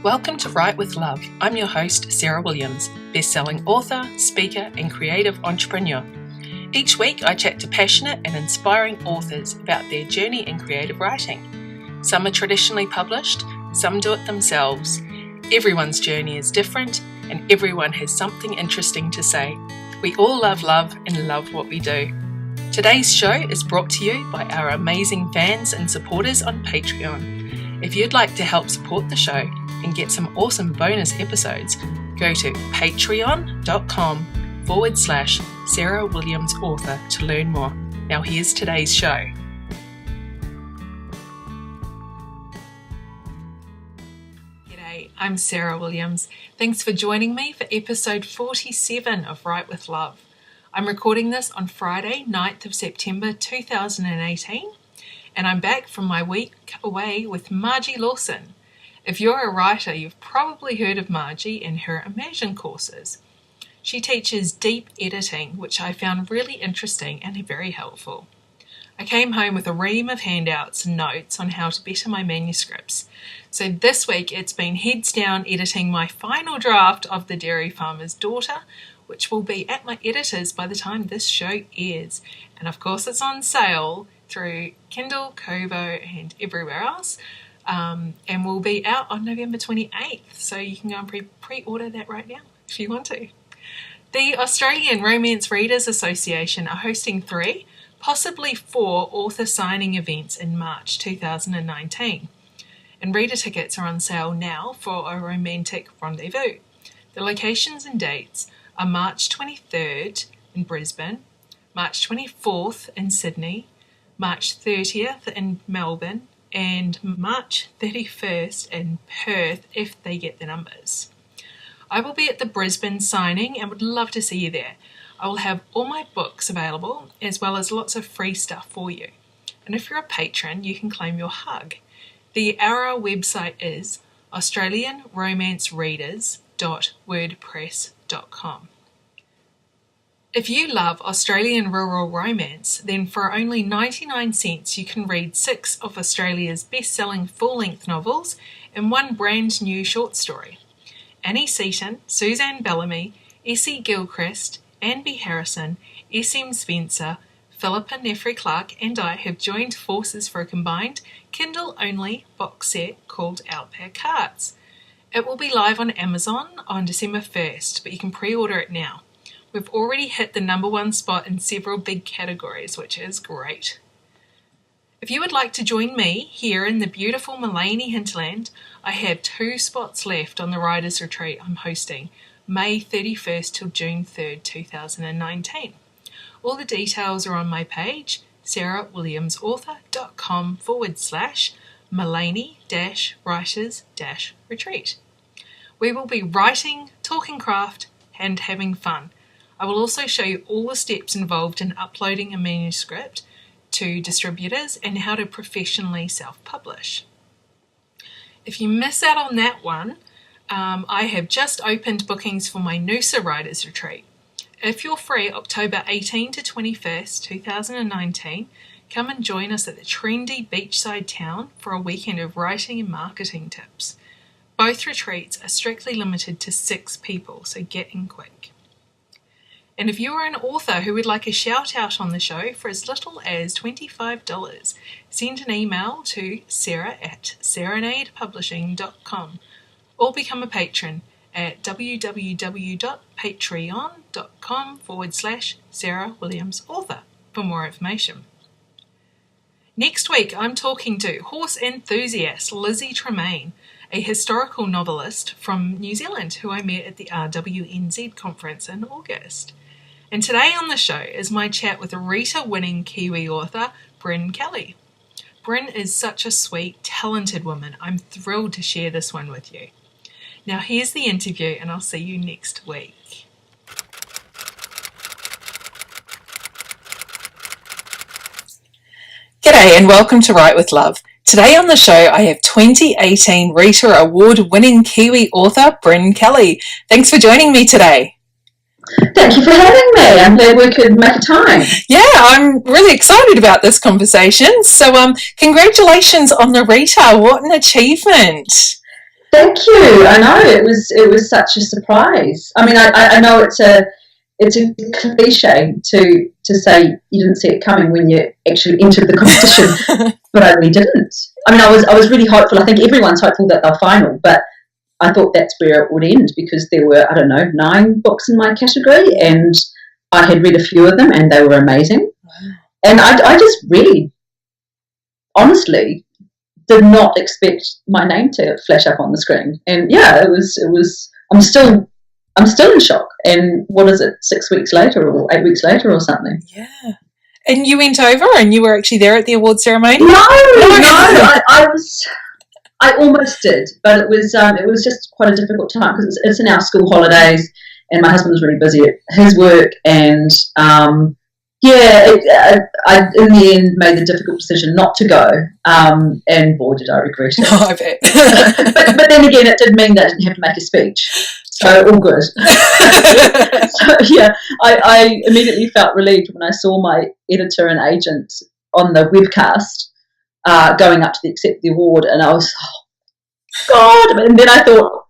Welcome to Write with Love. I'm your host, Sarah Williams, best-selling author, speaker, and creative entrepreneur. Each week, I chat to passionate and inspiring authors about their journey in creative writing. Some are traditionally published, some do it themselves. Everyone's journey is different, and everyone has something interesting to say. We all love love and love what we do. Today's show is brought to you by our amazing fans and supporters on Patreon. If you'd like to help support the show and get some awesome bonus episodes, go to patreon.com/Sarah Williams Author to learn more. Now here's today's show. G'day, I'm Sarah Williams. Thanks for joining me for episode 47 of Write with Love. I'm recording this on Friday, 9th of September 2018, and I'm back from my week away with Margie Lawson. If you're a writer, you've probably heard of Margie and her Imagine courses. She teaches deep editing, which I found really interesting and very helpful. I came home with a ream of handouts and notes on how to better my manuscripts. So this week it's been heads down editing my final draft of The Dairy Farmer's Daughter, which will be at my editor's by the time this show airs. And of course it's on sale through Kindle, Koru and everywhere else. And will be out on November 28th, so you can go and pre-order that right now if you want to. The Australian Romance Readers Association are hosting 3, possibly 4 author signing events in March 2019. And reader tickets are on sale now for a romantic rendezvous. The locations and dates are March 23rd in Brisbane, March 24th in Sydney, March 30th in Melbourne, and March 31st in Perth if they get the numbers. I will be at the Brisbane signing and would love to see you there. I will have all my books available as well as lots of free stuff for you. And if you're a patron, you can claim your hug. Our website is australianromancereaders.wordpress.com. If you love Australian rural romance, then for only 99 cents you can read 6 of Australia's best-selling full-length novels and 1 brand new short story. Annie Seaton, Suzanne Bellamy, Essie Gilchrist, Anne B. Harrison, S.M. Spencer, Philippa Neffrey-Clark and I have joined forces for a combined Kindle-only box set called Outback Hearts. It will be live on Amazon on December 1st, but you can pre-order it now. We've already hit the #1 spot in several big categories, which is great. If you would like to join me here in the beautiful Maleny hinterland, I have 2 spots left on the Writers' Retreat I'm hosting, May 31st till June 3rd, 2019. All the details are on my page, sarahwilliamsauthor.com/Maleny-Writers-Retreat. We will be writing, talking craft, and having fun. I will also show you all the steps involved in uploading a manuscript to distributors and how to professionally self-publish. If you miss out on that one, I have just opened bookings for my Noosa Writers Retreat. If you're free October 18 to 21st, 2019, come and join us at the trendy beachside town for a weekend of writing and marketing tips. Both retreats are strictly limited to 6 people, so get in quick. And if you are an author who would like a shout out on the show for as little as $25, send an email to sarah@serenadepublishing.com or become a patron at www.patreon.com/Sarah Williams Author for more information. Next week, I'm talking to horse enthusiast Lizzie Tremaine, a historical novelist from New Zealand who I met at the RWNZ conference in August. And today on the show is my chat with Rita winning Kiwi author Brynn Kelly. Brynn is such a sweet, talented woman. I'm thrilled to share this one with you. Now here's the interview and I'll see you next week. G'day and welcome to Write with Love. Today on the show I have 2018 Rita Award-winning Kiwi author Brynn Kelly. Thanks for joining me today. Thank you for having me. I'm glad we could make time. Yeah, I'm really excited about this conversation. So, congratulations on the Rita. What an achievement. Thank you. I know it was such a surprise. I mean, I know it's a cliche to say you didn't see it coming when you actually entered the competition, but I really didn't. I mean, I was really hopeful. I think everyone's hopeful that they'll final, but I thought that's where it would end because there were, I don't know, 9 books in my category, and I had read a few of them, and they were amazing. Wow. And I just really, honestly, did not expect my name to flash up on the screen. And yeah, it was. I'm still in shock. And what is it? 6 weeks later, or 8 weeks later, or something? Yeah. And you went over, and you were actually there at the award ceremony. No. I almost did, but it was just quite a difficult time because it's in our school holidays, and my husband was really busy at his work, and I in the end made the difficult decision not to go, and boy did I regret it. Oh, I bet. but then again, it did mean that I didn't have to make a speech, so all good. So yeah, I immediately felt relieved when I saw my editor and agent on the webcast going up to accept the award, and I was, oh God, and then I thought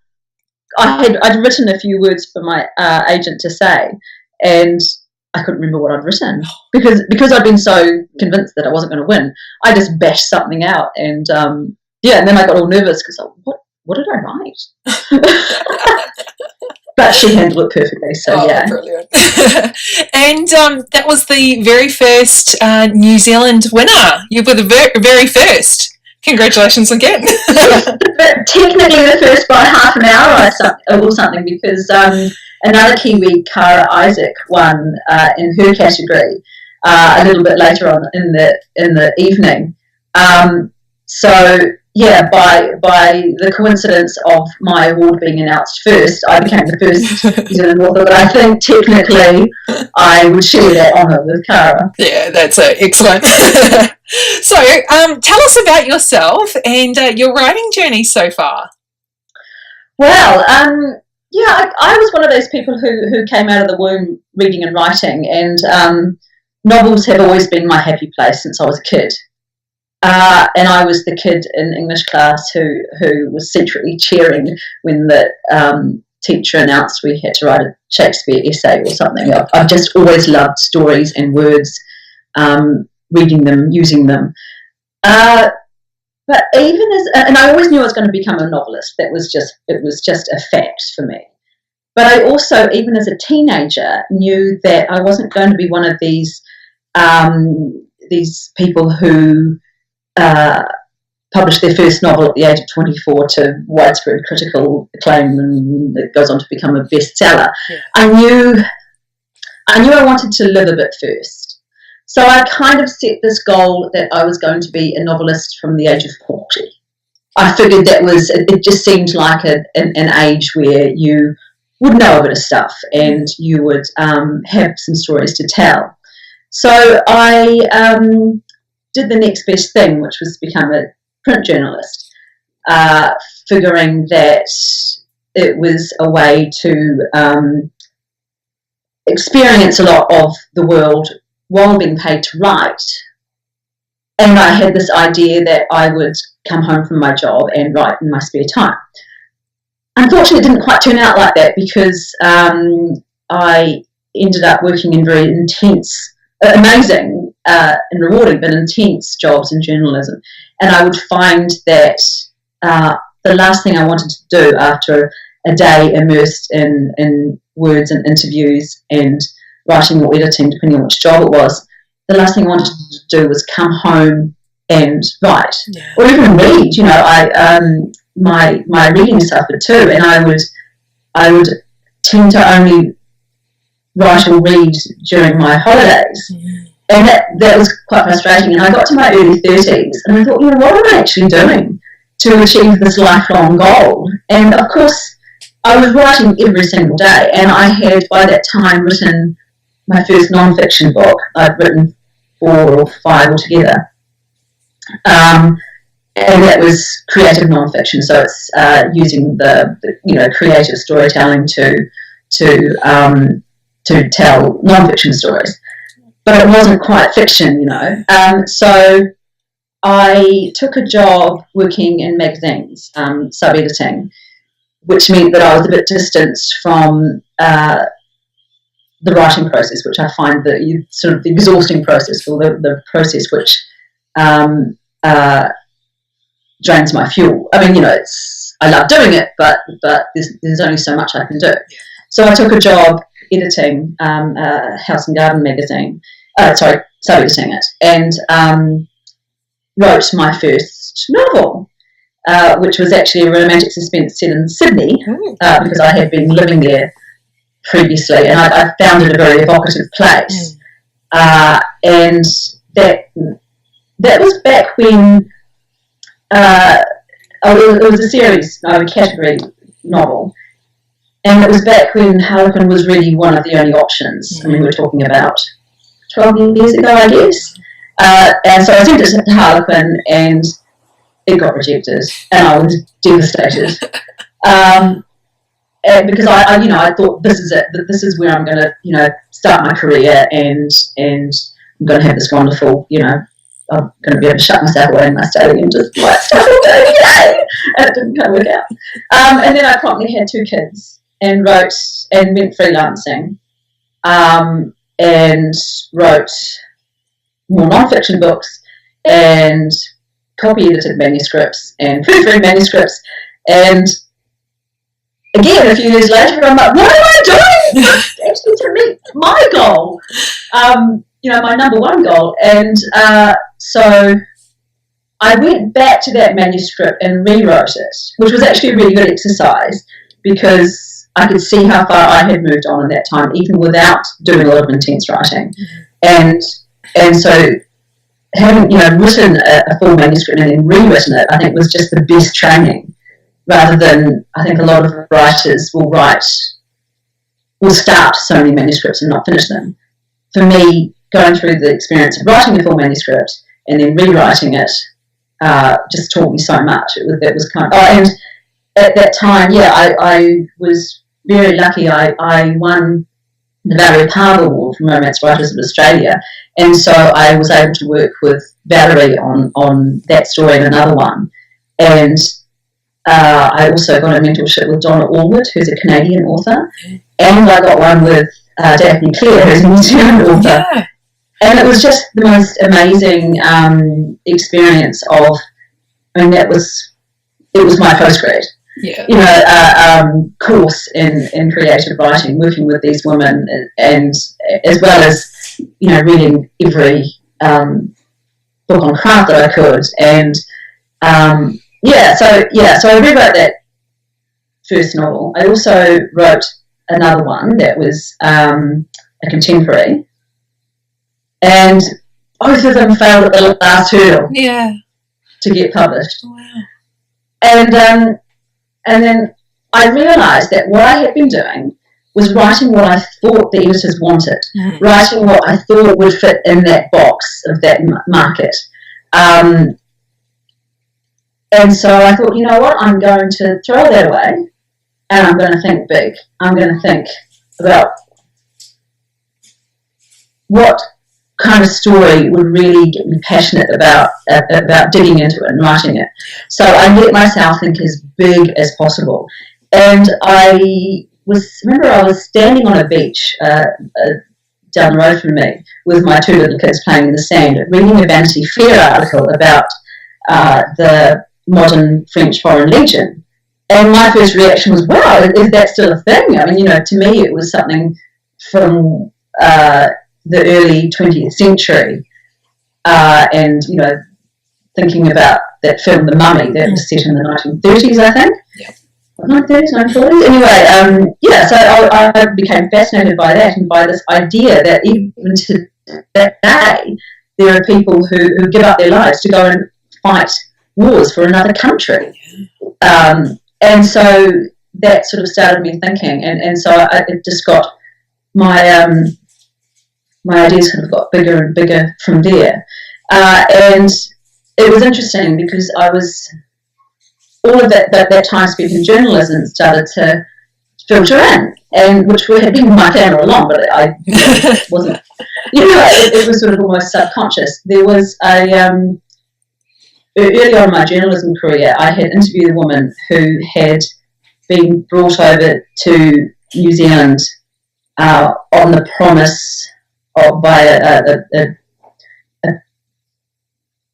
I'd written a few words for my agent to say, and I couldn't remember what I'd written because I'd been so convinced that I wasn't going to win. I just bashed something out, and and then I got all nervous because what did I write? But she handled it perfectly. So yeah, brilliant. And that was the very first New Zealand winner. You were the very first. Congratulations again. Technically the first by half an hour or something because another Kiwi, Kara Isaac, won in her category a little bit later on in the evening. So yeah, by the coincidence of my award being announced first, I became the first New Zealand author. But I think technically I would share that honour with Kara. Yeah, that's excellent. So tell us about yourself and your writing journey so far. Well, I was one of those people who came out of the womb reading and writing, and novels have always been my happy place since I was a kid. And I was the kid in English class who was secretly cheering when the teacher announced we had to write a Shakespeare essay or something. I've just always loved stories and words, reading them, using them. But and I always knew I was going to become a novelist. It was just a fact for me. But I also, even as a teenager, knew that I wasn't going to be one of these people who published their first novel at the age of 24 to widespread critical acclaim, and it goes on to become a bestseller. Yeah. I knew I wanted to live a bit first. So I kind of set this goal that I was going to be a novelist from the age of 40. I figured it just seemed like an age where you would know a bit of stuff and you would have some stories to tell. So I did the next best thing, which was become a print journalist, figuring that it was a way to experience a lot of the world while being paid to write. And I had this idea that I would come home from my job and write in my spare time. Unfortunately, it didn't quite turn out like that because I ended up working in very intense, amazing and rewarding, but intense jobs in journalism. And I would find that the last thing I wanted to do after a day immersed in words and interviews and writing or editing, depending on which job it was, the last thing I wanted to do was come home and write, or even read. You know, my reading suffered too, and I would tend to only write or read during my holidays, and that was quite frustrating. And I got to my early 30s, and I thought, you know, what am I actually doing to achieve this lifelong goal? And of course, I was writing every single day, and I had by that time written my first non-fiction book. I'd written 4 or 5 altogether. And that was creative non-fiction, so it's using the creative storytelling to tell non-fiction stories. But it wasn't quite fiction, you know. So I took a job working in magazines, sub-editing, which meant that I was a bit distant from the writing process, which I find the sort of the exhausting process, or the process which drains my fuel. I mean, I love doing it, but there's only so much I can do. So I took a job editing House and Garden magazine, sub-editing it, and wrote my first novel, which was actually a romantic suspense set in Sydney, because I had been living there previously, and I found it a very evocative place. And that was back when it was a series, a category novel, and it was back when Harlequin was really one of the only options. I mean, we're talking about 12 years ago, I guess. And so I sent it to Harlequin, and it got rejected, and I was devastated. Because I thought, this is it. This is where I'm going to, start my career, and I'm going to have this wonderful, I'm going to be able to shut myself away in my study and just start doing it. And it didn't quite work out. And then I promptly had 2 kids and wrote and went freelancing, and wrote more non-fiction books and copy-edited manuscripts and proofread manuscripts. And again, a few years later, I'm like, what am I doing? Actually, to meet my goal, my number one goal. And so I went back to that manuscript and rewrote it, which was actually a really good exercise, because I could see how far I had moved on in that time, even without doing a lot of intense writing. And so having, written a full manuscript and then rewritten it, I think was just the best training, rather than, I think a lot of writers will start so many manuscripts and not finish them. For me, going through the experience of writing a full manuscript and then rewriting it just taught me so much. It was kind of, and at that time, I was very lucky. I won the Valerie Parv Award from Romance Writers of Australia, and so I was able to work with Valerie on that story and another one. And I also got a mentorship with Donna Allwood, who's a Canadian author, and I got one with Daphne Clare, who's a New Zealand author. Yeah. And it was just the most amazing experience it was my postgrad. Course in creative writing, working with these women, and as well as reading every book on craft that I could, and so I rewrote that first novel. I also wrote another one that was a contemporary, and both of them failed at the last hurdle to get published. Wow. And then I realised that what I had been doing was writing what I thought the editors wanted, writing what I thought would fit in that box of that market. And so I thought, you know what, I'm going to throw that away, and I'm going to think big. I'm going to think about what kind of story would really get me passionate about digging into it and writing it. So I let myself think as big as possible. And I was standing on a beach down the road from me with my 2 little kids playing in the sand, reading a Vanity Fair article about the modern French Foreign Legion. And my first reaction was, wow, is that still a thing? I mean, to me it was something from the early 20th century, and thinking about that film The Mummy that was set in the 1930s, I think. 1930s, 1940s. Anyway, so I became fascinated by that, and by this idea that even to that day there are people who give up their lives to go and fight wars for another country. And so that sort of started me thinking, and so it just got my ideas kind of got bigger and bigger from there. And it was interesting because all of that time spent in journalism started to filter in, and which had been my plan all along, but I wasn't, it was sort of almost subconscious. There was early on in my journalism career, I had interviewed a woman who had been brought over to New Zealand on the promise of by a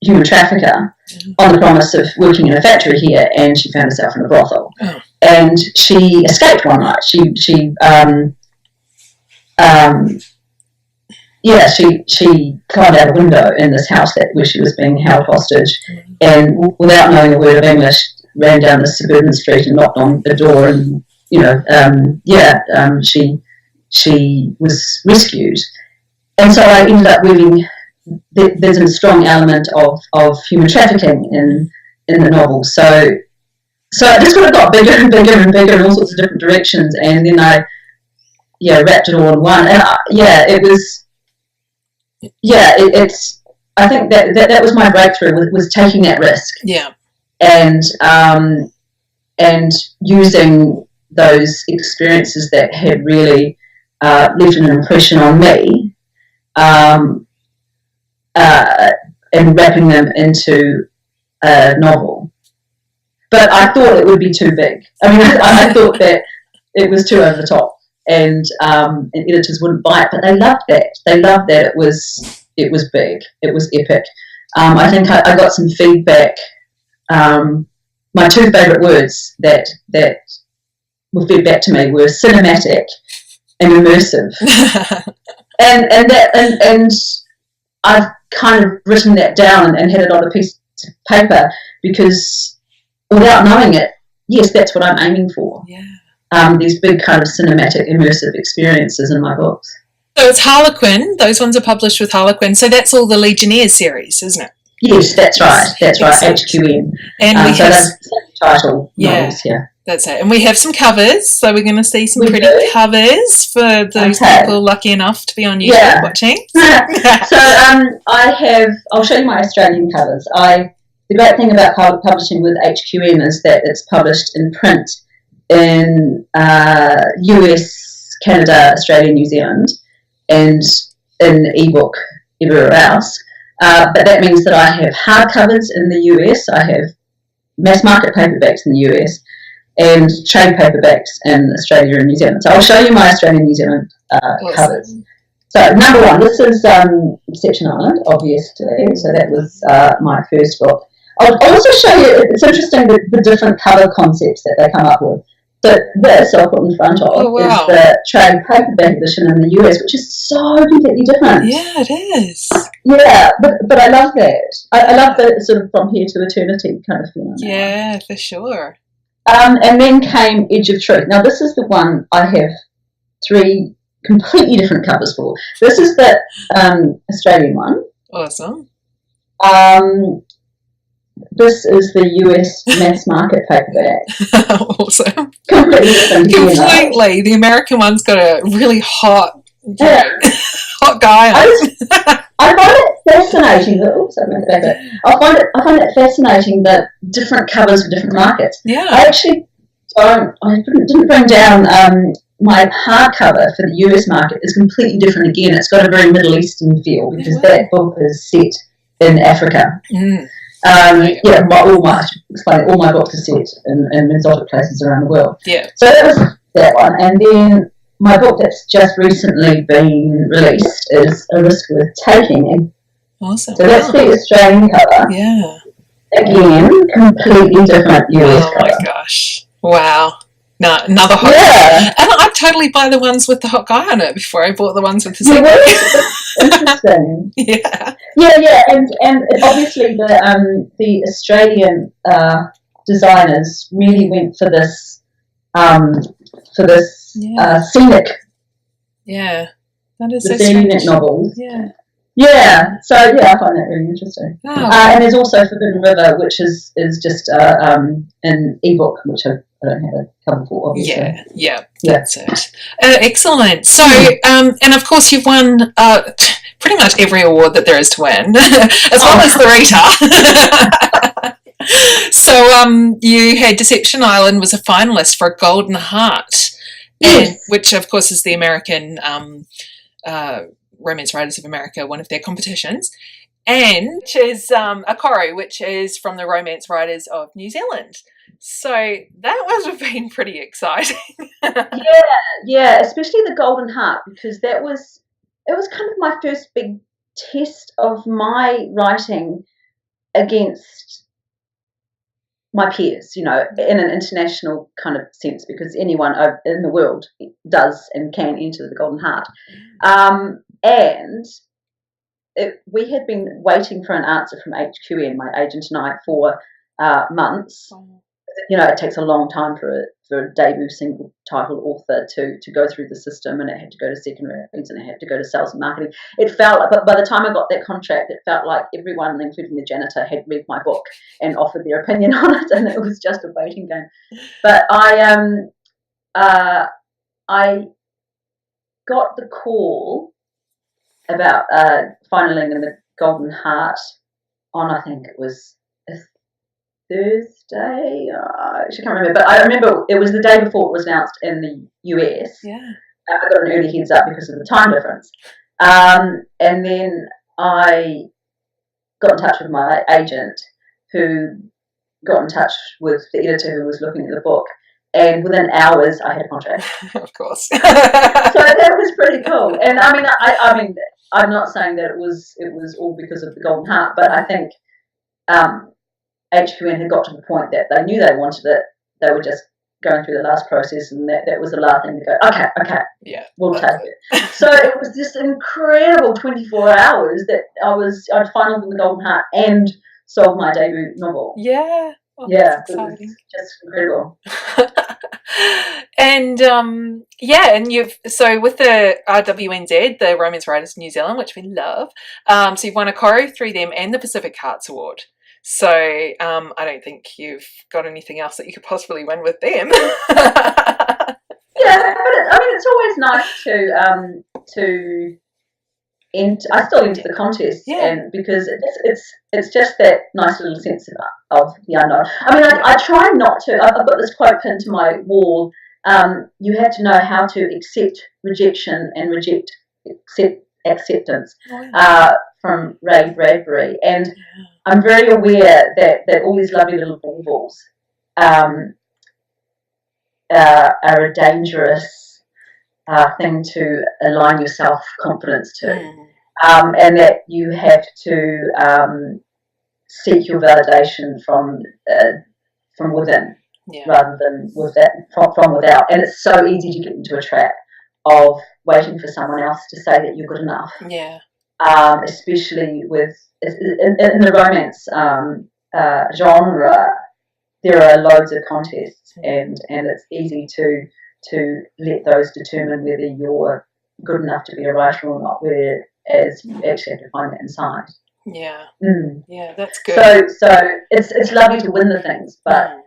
human trafficker, on the promise of working in a factory here, and she found herself in a brothel. Oh. And she escaped one night. She climbed out a window in this house where she was being held hostage, and without knowing a word of English, ran down the suburban street and knocked on the door, and she was rescued. And so I ended up reading. There's a strong element of human trafficking in the novel. So it just sort of got bigger and bigger and bigger in all sorts of different directions, and then I wrapped it all in one. And it's I think that was my breakthrough, was taking that risk. Yeah. And using those experiences that had really left an impression on me, and wrapping them into a novel. But I thought it would be too big. I mean, I thought that it was too over the top, and editors wouldn't buy it. But they loved that. They loved that it was big. It was epic. I think I got some feedback. My two favourite words that were fed back to me were cinematic and immersive, and I've kind of written that down and had it on a piece of paper, because without knowing it, yes, that's what I'm aiming for. Yeah. These big kind of cinematic, immersive experiences in my books. So it's Harlequin. Those ones are published with Harlequin. So that's all the Legionnaires series, isn't it? Yes, that's right. That's right. HQN. And we so have that's the title novels. Yeah. That's it. And we have some covers, so we're going to see some pretty covers for those people lucky enough to be on YouTube watching. So I'll show you my Australian covers. The great thing about publishing with HQN is that it's published in print in US, Canada, Australia, New Zealand, and in ebook everywhere else. But that means that I have hardcovers in the US, I have mass market paperbacks in the US, and trade paperbacks in Australia and New Zealand. So I'll show you my Australian and New Zealand covers. So number one, this is Exception Island, obviously. So that was my first book. I'll also show you, it's interesting the different cover concepts that they come up with. So this I'll put in front of is the trade paperback edition in the US, which is so completely different. Yeah, it is. Yeah, but I love that. I love the sort of from here to eternity kind of feeling. Yeah, for sure. And then came Edge of Truth. Now this is the one I have 3 completely different covers for. This is the Australian one. Awesome. This is the US mass market paperback. Awesome. Completely different. Completely. The American one's got a really hot, hot guy on it. I find it fascinating. Oops, I went back. I find it fascinating that different covers for different markets. Yeah. I actually didn't bring down my hardcover for the US market is completely different again. It's got a very Middle Eastern feel because that book is set in Africa. Mm. All my books are set in exotic places around the world. Yeah. So that was that one. And then my book that's just recently been released is A Risk Worth Taking. Awesome. So that's the Australian cover. Yeah. Again, completely different US cover. Oh my gosh. Wow. No, another hot guy. And I'd totally buy the ones with the hot guy on it before I bought the ones with the Interesting. Yeah. Yeah, and obviously the Australian designers really went for this scenic. Yeah. That is the so scenic strange. novels. Yeah. Yeah, so I find that really interesting. Oh. And there's also Forbidden River, which is just an ebook, which I don't have a cover for, obviously. Yeah, that's it. Excellent. So, and of course you've won pretty much every award that there is to win, as well as the Rita. So you had Deception Island was a finalist for a Golden Heart, which of course is the American Romance Writers of America, one of their competitions. and which is a Koru, which is from the romance writers of New Zealand. So that must have been pretty exciting. Yeah, especially the Golden Heart, because it was kind of my first big test of my writing against my peers, in an international kind of sense, because anyone in the world does and can enter the Golden Heart. And we had been waiting for an answer from HQN, my agent and I, for months. It takes a long time for a debut single title author to go through the system, and it had to go to secondary and it had to go to sales and marketing. It felt like, but by the time I got that contract, it felt like everyone, including the janitor, had read my book and offered their opinion on it, and it was just a waiting game. But I got the call about finaling in the Golden Heart on, I think it was a Thursday. I can't remember, but I remember it was the day before it was announced in the US. Yeah. I got an early heads up because of the time difference. And then I got in touch with my agent, who got in touch with the editor who was looking at the book, and within hours I had a contract. Of course. So that was pretty cool. And I mean, I'm not saying that it was all because of the Golden Heart, but I think HQN had got to the point that they knew they wanted it. They were just going through the last process, and that was the last thing to go, okay, yeah, we'll take it. So it was this incredible 24 hours that I'd finaled in the Golden Heart and sold my debut novel. Yeah. Oh, yeah, it was just incredible. And and so with the RWNZ, the Romance Writers New Zealand, which we love, so you've won a Koru through them and the Pacific Hearts Award. So I don't think you've got anything else that you could possibly win with them. Yeah, but it's always nice to I still enter the contest, and because it's just that nice little sense of the unknown. I mean, I try not to. I've got this quote pinned to my wall. You have to know how to accept rejection and accept acceptance. From Ray Bradbury, and I'm very aware that all these lovely little baubles are a dangerous thing to align your self-confidence to, and that you have to seek your validation from within rather than from without. And it's so easy to get into a trap of waiting for someone else to say that you're good enough. Yeah. Especially in the romance genre, there are loads of contests, and it's easy to let those determine whether you're good enough to be a writer or not, whereas you actually have to find that inside. Yeah. Yeah, that's good. So it's lovely to win the things, but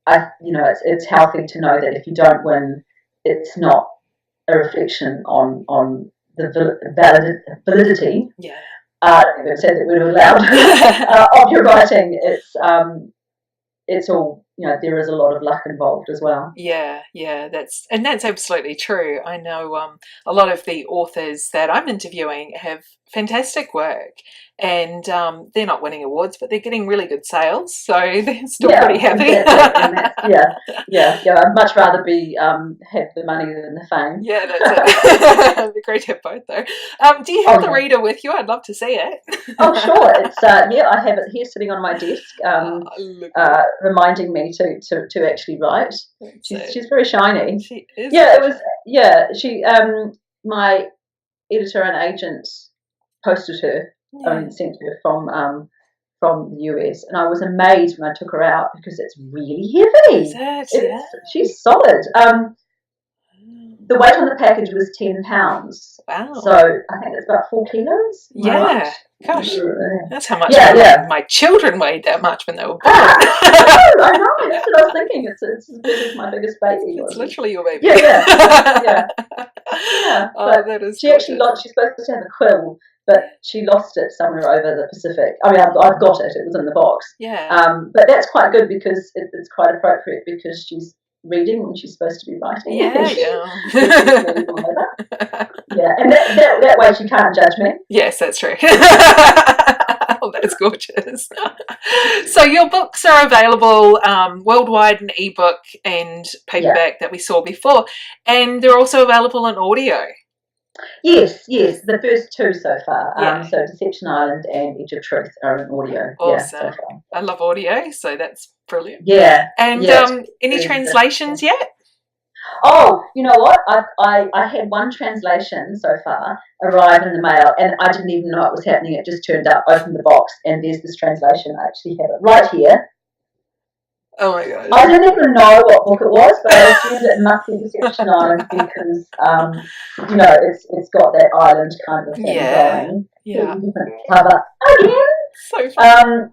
it's healthy to know that if you don't win, it's not a reflection on the validity. Yeah. I don't think I've said that word aloud of your writing. It's all, there is a lot of luck involved as well. Yeah, that's absolutely true. I know a lot of the authors that I'm interviewing have fantastic work, and they're not winning awards, but they're getting really good sales, so they're still pretty happy. I'd much rather have the money than the fame. Yeah, that's it. It'd be great to have both, though. Do you have the reader with you? I'd love to see it. Oh, sure. It's I have it here sitting on my desk, reminding me to actually write. She's very shiny. She is. Yeah, it was. Yeah, she. My editor and agent posted her. Sent her from the US, and I was amazed when I took her out because it's really heavy. She's solid. The weight on the package was 10 pounds. Wow. So I think it's about 4 kilos. Yeah. Gosh, that's how much my children weighed that much when they were born. I know. That's what I was thinking. It's as big as my biggest baby. It's literally your baby. Yeah. Oh, that is. She actually she's supposed to have a quill, but she lost it somewhere over the Pacific. I mean, I've got it. It was in the box. Yeah. But that's quite good because it's quite appropriate because she's reading when she's supposed to be writing. Yeah. Yeah, and that way she can't judge me. Yes, that's true. Oh, that's gorgeous. So your books are available worldwide in ebook and paperback that we saw before, and they're also available in audio. Yes, the first two so far. So Deception Island and Edge of Truth are in audio. Awesome. Yeah, so far. I love audio, so that's brilliant. Yeah. And any translations yet? Oh, you know what? I had one translation so far arrive in the mail, and I didn't even know it was happening. It just turned up, opened the box, and there's this translation. I actually have it right here. Oh my God. I didn't even know what book it was, but I assumed it must be Deception Island because, it's got that island kind of thing going. Yeah. Different cover again. So fun.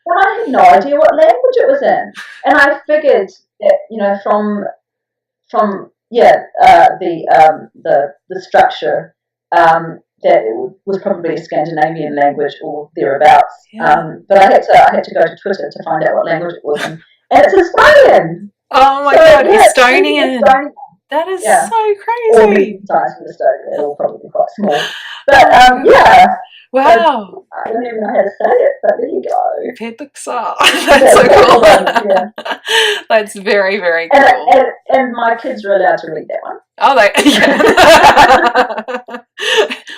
But I had no idea what language it was in, and I figured that from the structure that it was probably a Scandinavian language or thereabouts. But I had to go to Twitter to find out what language it was in. And it's Estonian. Oh my God, Estonian. That is so crazy. Or medium-sized in Estonia. They're all probably quite small. But, wow. I don't even know how to say it, but there you go. Peduksa. That's so cool. That's very, very cool. And my kids are allowed to read that one. Oh,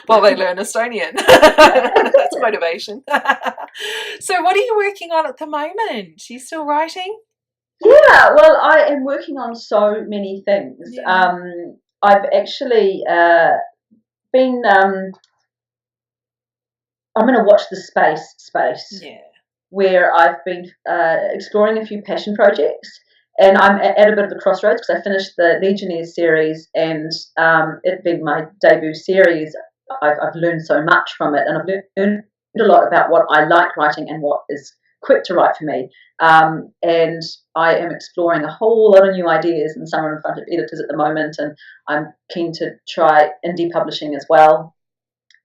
well, they learn Estonian. That's motivation. So what are you working on at the moment? Are you still writing? Yeah, well, I am working on so many things. Yeah. I've actually been... I'm going to watch the space, where I've been exploring a few passion projects, and I'm at a bit of a crossroads because I finished the Legionnaires series, and it being my debut series, I've learned so much from it, and I've learned a lot about what I like writing and what is quick to write for me, and I am exploring a whole lot of new ideas, and some are in front of editors at the moment, and I'm keen to try indie publishing as well.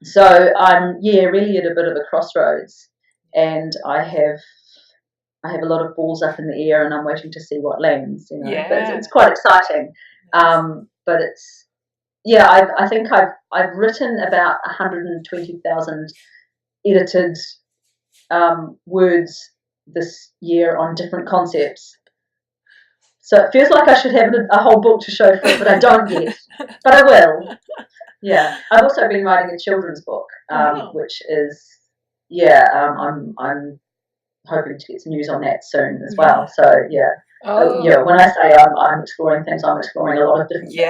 So I'm really at a bit of a crossroads, and I have a lot of balls up in the air, and I'm waiting to see what lands. But it's quite exciting. But it's I think I've written about 120,000 edited words this year on different concepts. So it feels like I should have a whole book to show for it, but I don't yet. But I will. Yeah, I've also been writing a children's book, which is I'm hoping to get some news on that soon as well. So when I say I'm exploring things, I'm exploring a lot of different things.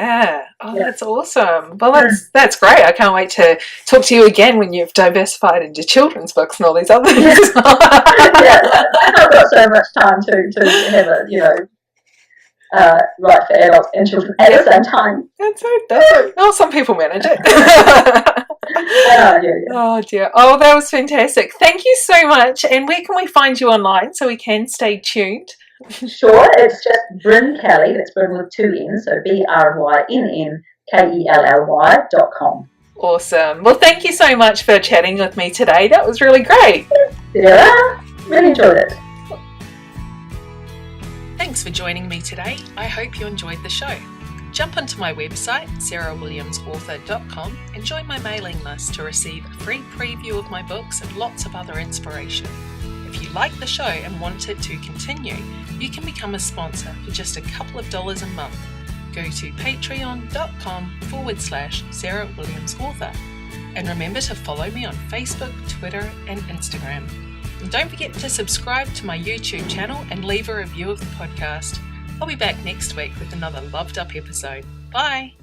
That's awesome. Well, that's great. I can't wait to talk to you again when you've diversified into children's books and all these other things. I've got so much time to have a write for adults and children at the same time. That's it. Oh, some people manage it. Oh dear. Oh, that was fantastic. Thank you so much. And where can we find you online so we can stay tuned? Sure, it's just Brynn Kelly. That's Brynn with 2 N's, so BrynnKelly.com. Awesome. Well, thank you so much for chatting with me today. That was really great. Yeah, really enjoyed it. Thanks for joining me today. I hope you enjoyed the show. Jump onto my website, sarahwilliamsauthor.com, and join my mailing list to receive a free preview of my books and lots of other inspiration. If you like the show and want it to continue, you can become a sponsor for just a couple of dollars a month. Go to patreon.com/sarahwilliamsauthor. And remember to follow me on Facebook, Twitter, and Instagram. And don't forget to subscribe to my YouTube channel and leave a review of the podcast. I'll be back next week with another loved up episode. Bye!